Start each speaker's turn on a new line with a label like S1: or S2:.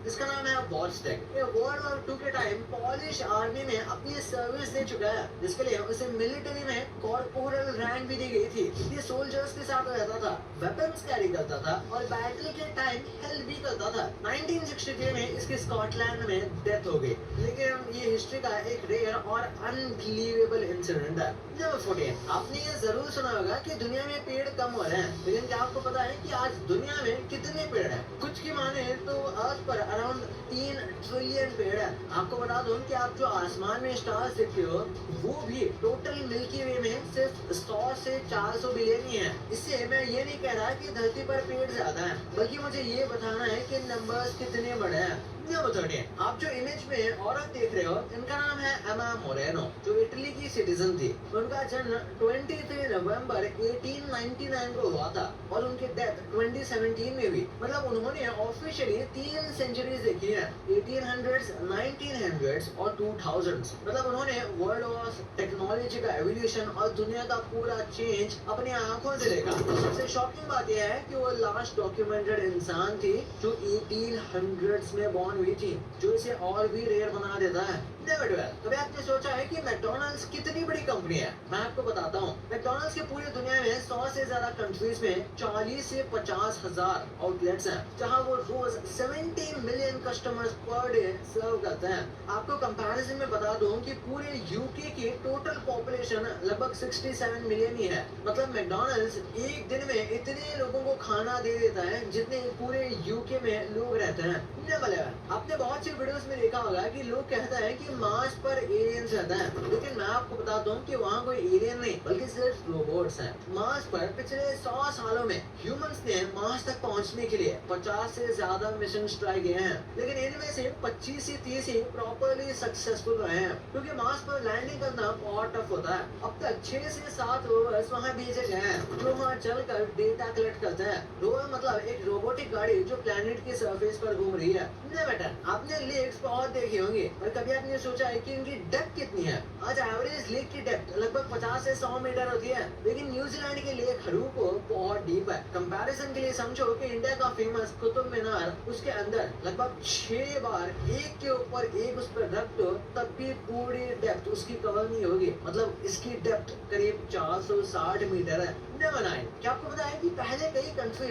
S1: इसका नाम है वॉर्स्टेक। ये वर्ल्ड वॉर 2 के टाइम पॉलिश आर्मी में अपनी सर्विस दे चुका है, जिसके लिए उसे मिलिट्री में कॉर्पोरल रैंक भी दी गई थी। ये सोल्जर्स के साथ रहता था, वेपन्स कैरी करता था और बैटल के टाइम हेल्प भी करता था। 1963 में इसकी स्कॉटलैंड में डेथ हो गई, लेकिन ये हिस्ट्री का एक रेयर और अनबिलीवेबल इंसिडेंट है। नंबर 14, आपने ये जरूर सुना होगा कि दुनिया में पेड़ कम हो रहे हैं, लेकिन क्या आपको पता है कि आज दुनिया में कितने पेड़ हैं? कुछ की माने तो अर्थ पर अराउंड 3 ट्रिलियन पेड़ है। आपको बता दूं कि आप जो आसमान में स्टार्स देखते हो, वो भी टोटल मिल्की वे में सिर्फ 100 से 400 बिलियन ही है। इससे मैं ये नहीं कह रहा कि धरती पर पेड़ ज्यादा है, बल्कि मुझे ये बताना है कि नंबर्स कितने बड़े हैं। नंबर 13, आप जो इमेज में औरत देख रहे हो, इनका नाम है एमा मोरेनो, जो इटली की सिटीजन थी। उनका जन्म 23 नवंबर 1899 को हुआ था और उनकी डेथ 2017 में हुई। मतलब उन्होंने ऑफिशियली 3 सेंचुरीज देखी है, 1800s, 1900s और 2000s। मतलब उन्होंने वर्ल्ड ऑफ टेक्नोलॉजी का एवोल्यूशन और दुनिया का पूरा चेंज अपनी आंखों से देखा। सबसे शॉकिंग बात यह है कि वो लास्ट डॉक्यूमेंटेड इंसान थी जो 1800s में बॉर्न हुई थी, जो इसे और भी रेयर बना देता है। नंबर 12, कभी आपने सोचा है कि मैकडॉनल्ड्स कितनी बड़ी कंपनी है? मैं आपको बताता हूँ। मैकडॉनल्ड्स की पूरी दुनिया में 100 से ज्यादा कंट्रीज में 40 से 50 हजार आउटलेट्स हैं, जहाँ वो रोज 70 मिलियन कस्टमर्स पर डे सर्व करते हैं। आपको कंपैरिजन में बता दूं कि पूरे यूके की टोटल पॉपुलेशन लगभग 67 मिलियन ही है। मतलब मैकडॉनल्ड्स एक दिन में इतने लोगों को खाना दे देता है जितने पूरे यूके में लोग रहते हैं। नंबर 11, आपने बहुत सी वीडियोस में देखा होगा कि लोग कहते हैं कि मार्स पर एलियंस रहता है, लेकिन मैं आपको बता दूं कि वहाँ कोई एलियन नहीं बल्कि सिर्फ रोबोट्स हैं। मार्स पर पिछले 100 सालों में ह्यूमंस ने मार्स तक पहुँचने के लिए 50 से ज्यादा मिशन ट्राई किए हैं, लेकिन इनमें से 25 से 30 ही प्रॉपरली सक्सेसफुल रहे हैं, क्योंकि मार्स पर लैंडिंग करना बहुत टफ होता है। अब तक 6 से 7 रोवर्स वहाँ भेजे गए हैं जो वहाँ चलकर डेटा कलेक्ट करते हैं। रोवर मतलब एक रोबोटिक गाड़ी जो प्लेनेट के सरफेस पर घूम रही है। नंबर 10, आपने लेक्स बहुत देखी होंगी, पर कभी आपने सोचा है कि इनकी डेप्थ कितनी है? आज एवरेज लेक की डेप्थ लगभग 50 से 100 मीटर होती है, लेकिन न्यूजीलैंड के लेक हडूको बहुत डीप है। कंपैरिजन के लिए समझो कि इंडिया का फेमस कुतुब मीनार, उसके अंदर लगभग 6 बार एक के ऊपर एक उस पर रख दो, तब भी पूरी डेप्थ उसकी कवर नहीं होगी। मतलब इसकी डेप्थ करीब 460 मीटर है। नंबर 9, क्या आपको पता है कि पहले कई कंट्री